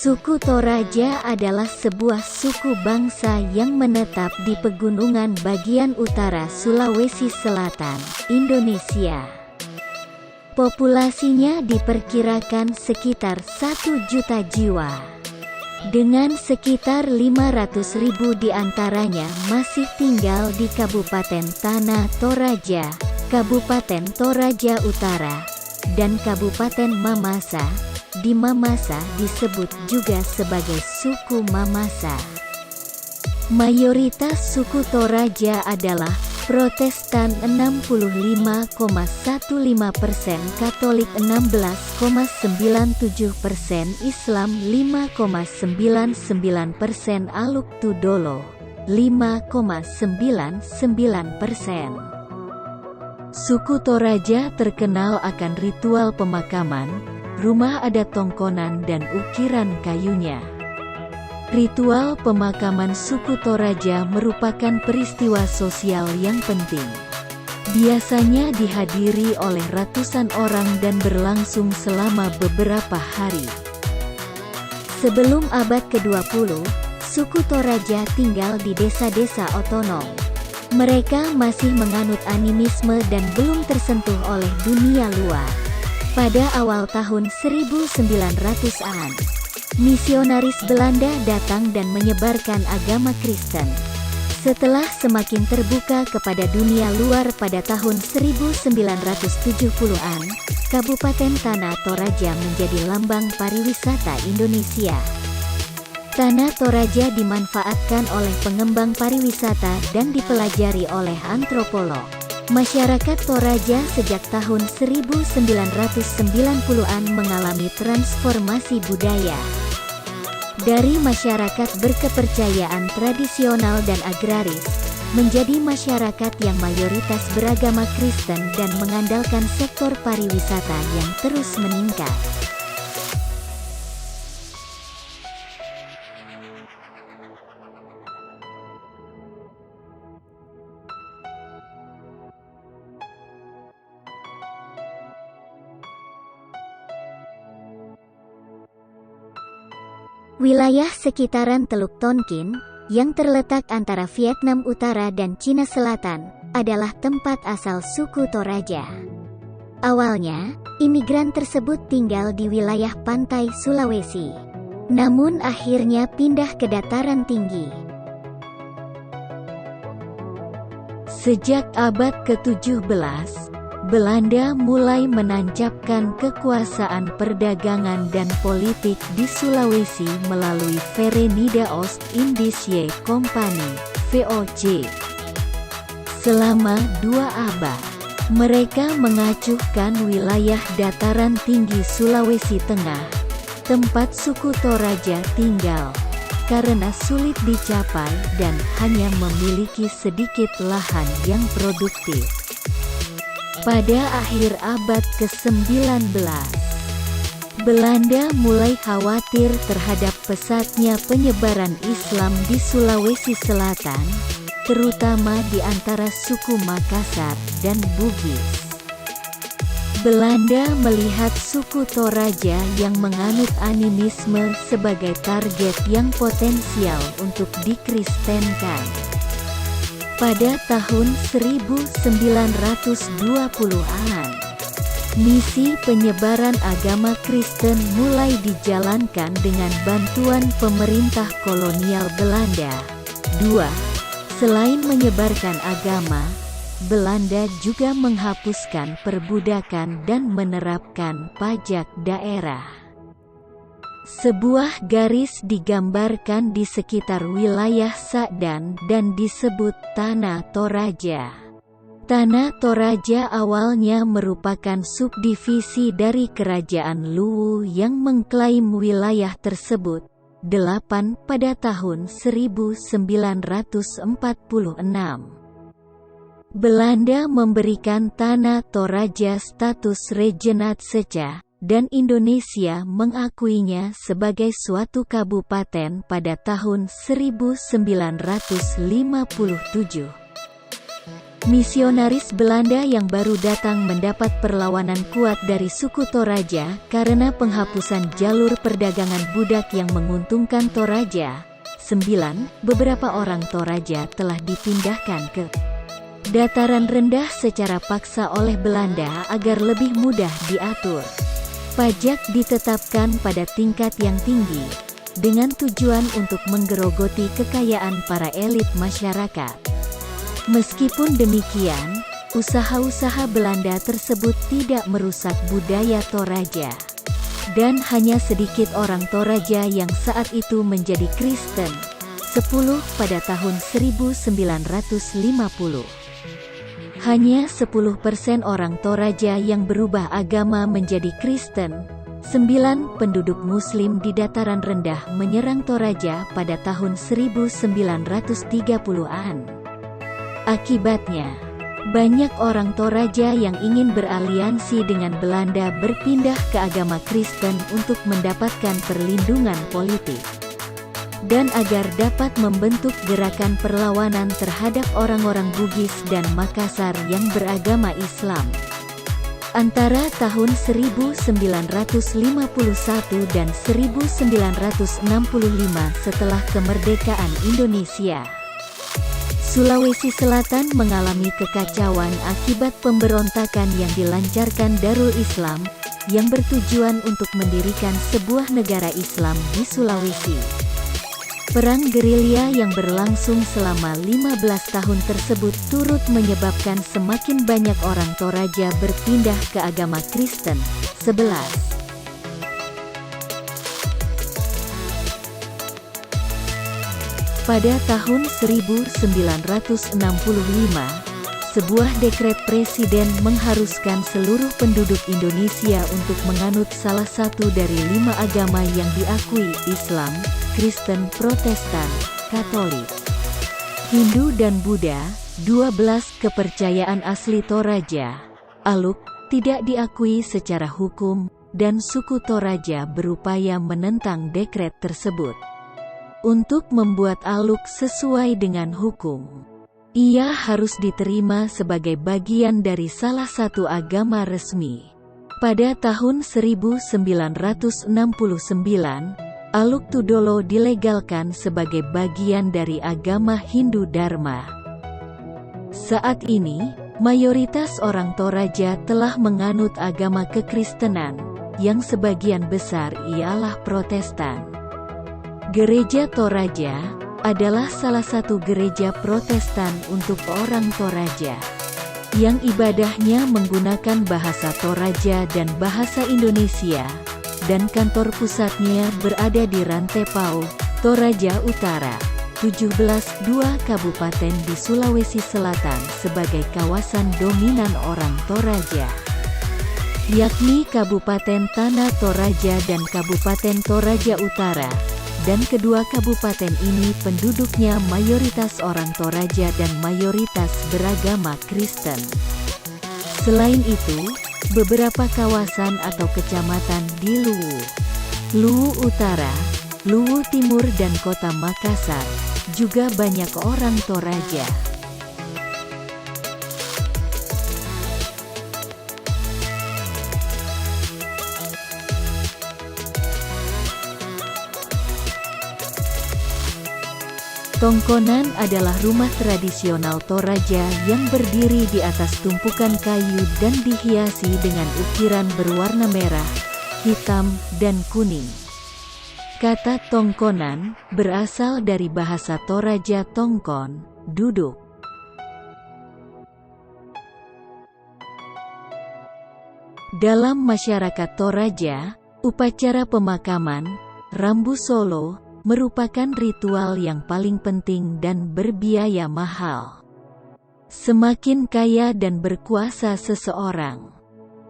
Suku Toraja adalah sebuah suku bangsa yang menetap di pegunungan bagian utara Sulawesi Selatan, Indonesia. Populasinya diperkirakan sekitar 1 juta jiwa. Dengan sekitar 500.000 diantaranya masih tinggal di Kabupaten Tanah Toraja, Kabupaten Toraja Utara, dan Kabupaten Mamasa. Di Mamasa disebut juga sebagai suku Mamasa. Mayoritas suku Toraja adalah Protestan 65,15%, Katolik 16,97%, Islam 5,99%, Aluk Tudolo 5,99%. Suku Toraja terkenal akan ritual pemakaman, rumah adat tongkonan dan ukiran kayunya. Ritual pemakaman suku Toraja merupakan peristiwa sosial yang penting. Biasanya dihadiri oleh ratusan orang dan berlangsung selama beberapa hari. Sebelum abad ke-20, suku Toraja tinggal di desa-desa otonom. Mereka masih menganut animisme dan belum tersentuh oleh dunia luar. Pada awal tahun 1900-an, misionaris Belanda datang dan menyebarkan agama Kristen. Setelah semakin terbuka kepada dunia luar pada tahun 1970-an, Kabupaten Tanah Toraja menjadi lambang pariwisata Indonesia. Tanah Toraja dimanfaatkan oleh pengembang pariwisata dan dipelajari oleh antropolog. Masyarakat Toraja sejak tahun 1990-an mengalami transformasi budaya. Dari masyarakat berkepercayaan tradisional dan agraris, menjadi masyarakat yang mayoritas beragama Kristen dan mengandalkan sektor pariwisata yang terus meningkat. Wilayah sekitaran Teluk Tonkin, yang terletak antara Vietnam Utara dan Cina Selatan, adalah tempat asal suku Toraja. Awalnya, imigran tersebut tinggal di wilayah pantai Sulawesi. Namun akhirnya pindah ke dataran tinggi. Sejak abad ke-17, Belanda mulai menancapkan kekuasaan perdagangan dan politik di Sulawesi melalui Verenigde Oost-Indische Compagnie (VOC). Selama 2 abad, mereka mengacuhkan wilayah dataran tinggi Sulawesi Tengah, tempat suku Toraja tinggal, karena sulit dicapai dan hanya memiliki sedikit lahan yang produktif. Pada akhir abad ke-19, Belanda mulai khawatir terhadap pesatnya penyebaran Islam di Sulawesi Selatan, terutama di antara suku Makassar dan Bugis. Belanda melihat suku Toraja yang menganut animisme sebagai target yang potensial untuk dikristenkan. Pada tahun 1920-an, misi penyebaran agama Kristen mulai dijalankan dengan bantuan pemerintah kolonial Belanda. 2. Selain menyebarkan agama, Belanda juga menghapuskan perbudakan dan menerapkan pajak daerah. Sebuah garis digambarkan di sekitar wilayah Sa'dan dan disebut Tanah Toraja. Tanah Toraja awalnya merupakan subdivisi dari Kerajaan Luwu yang mengklaim wilayah tersebut. 8 pada tahun 1946. Belanda memberikan Tanah Toraja status Regenat Secah, dan Indonesia mengakuinya sebagai suatu kabupaten pada tahun 1957. Misionaris Belanda yang baru datang mendapat perlawanan kuat dari suku Toraja karena penghapusan jalur perdagangan budak yang menguntungkan Toraja. 9. Beberapa orang Toraja telah dipindahkan ke dataran rendah secara paksa oleh Belanda agar lebih mudah diatur. Pajak ditetapkan pada tingkat yang tinggi, dengan tujuan untuk menggerogoti kekayaan para elit masyarakat. Meskipun demikian, usaha-usaha Belanda tersebut tidak merusak budaya Toraja. Dan hanya sedikit orang Toraja yang saat itu menjadi Kristen. 10. Pada tahun 1950. Hanya 10% orang Toraja yang berubah agama menjadi Kristen. 9. Penduduk Muslim di dataran rendah menyerang Toraja pada tahun 1930-an. Akibatnya, banyak orang Toraja yang ingin beraliansi dengan Belanda berpindah ke agama Kristen untuk mendapatkan perlindungan politik. Dan agar dapat membentuk gerakan perlawanan terhadap orang-orang Bugis dan Makassar yang beragama Islam. Antara tahun 1951 dan 1965 setelah kemerdekaan Indonesia, Sulawesi Selatan mengalami kekacauan akibat pemberontakan yang dilancarkan Darul Islam, yang bertujuan untuk mendirikan sebuah negara Islam di Sulawesi. Perang gerilya yang berlangsung selama 15 tahun tersebut turut menyebabkan semakin banyak orang Toraja berpindah ke agama Kristen. 11. Pada tahun 1965, sebuah dekret presiden mengharuskan seluruh penduduk Indonesia untuk menganut salah satu dari 5 agama yang diakui: Islam, Kristen, Protestan, Katolik, Hindu dan Buddha. 12. Kepercayaan asli Toraja, Aluk, tidak diakui secara hukum, dan suku Toraja berupaya menentang dekret tersebut. Untuk membuat Aluk sesuai dengan hukum, ia harus diterima sebagai bagian dari salah satu agama resmi. Pada tahun 1969, Aluk Tudolo dilegalkan sebagai bagian dari agama Hindu Dharma. Saat ini, mayoritas orang Toraja telah menganut agama kekristenan, yang sebagian besar ialah Protestan. Gereja Toraja adalah salah satu gereja Protestan untuk orang Toraja, yang ibadahnya menggunakan bahasa Toraja dan bahasa Indonesia, dan kantor pusatnya berada di Rantepao, Toraja Utara, 17. 2 kabupaten di Sulawesi Selatan sebagai kawasan dominan orang Toraja, yakni Kabupaten Tanah Toraja dan Kabupaten Toraja Utara. Dan kedua kabupaten ini penduduknya mayoritas orang Toraja dan mayoritas beragama Kristen. Selain itu, beberapa kawasan atau kecamatan di Luwu Utara, Luwu Timur dan Kota Makassar, juga banyak orang Toraja. Tongkonan adalah rumah tradisional Toraja yang berdiri di atas tumpukan kayu dan dihiasi dengan ukiran berwarna merah, hitam, dan kuning. Kata tongkonan berasal dari bahasa Toraja tongkon, duduk. Dalam masyarakat Toraja, upacara pemakaman, Rambu Solo, merupakan ritual yang paling penting dan berbiaya mahal. Semakin kaya dan berkuasa seseorang,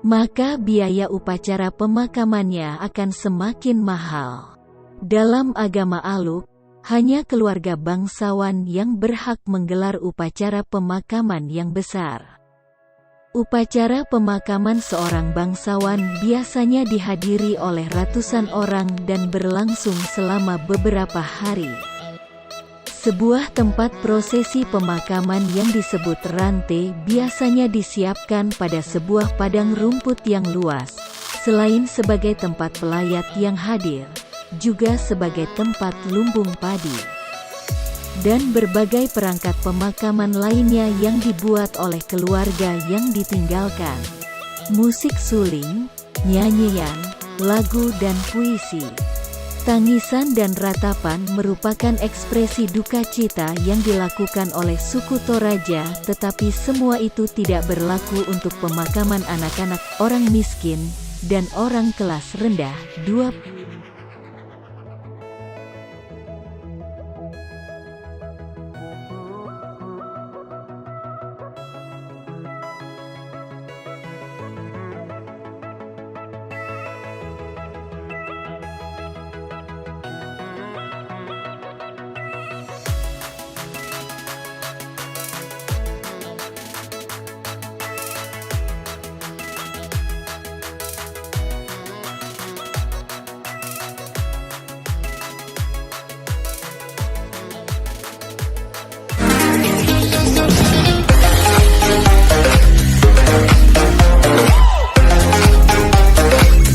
maka biaya upacara pemakamannya akan semakin mahal. Dalam agama Aluk, hanya keluarga bangsawan yang berhak menggelar upacara pemakaman yang besar. Upacara pemakaman seorang bangsawan biasanya dihadiri oleh ratusan orang dan berlangsung selama beberapa hari. Sebuah tempat prosesi pemakaman yang disebut rante biasanya disiapkan pada sebuah padang rumput yang luas. Selain sebagai tempat pelayat yang hadir, juga sebagai tempat lumbung padi. Dan berbagai perangkat pemakaman lainnya yang dibuat oleh keluarga yang ditinggalkan. Musik suling, nyanyian, lagu dan puisi. Tangisan dan ratapan merupakan ekspresi duka cita yang dilakukan oleh suku Toraja, tetapi semua itu tidak berlaku untuk pemakaman anak-anak, orang miskin, dan orang kelas rendah. 2.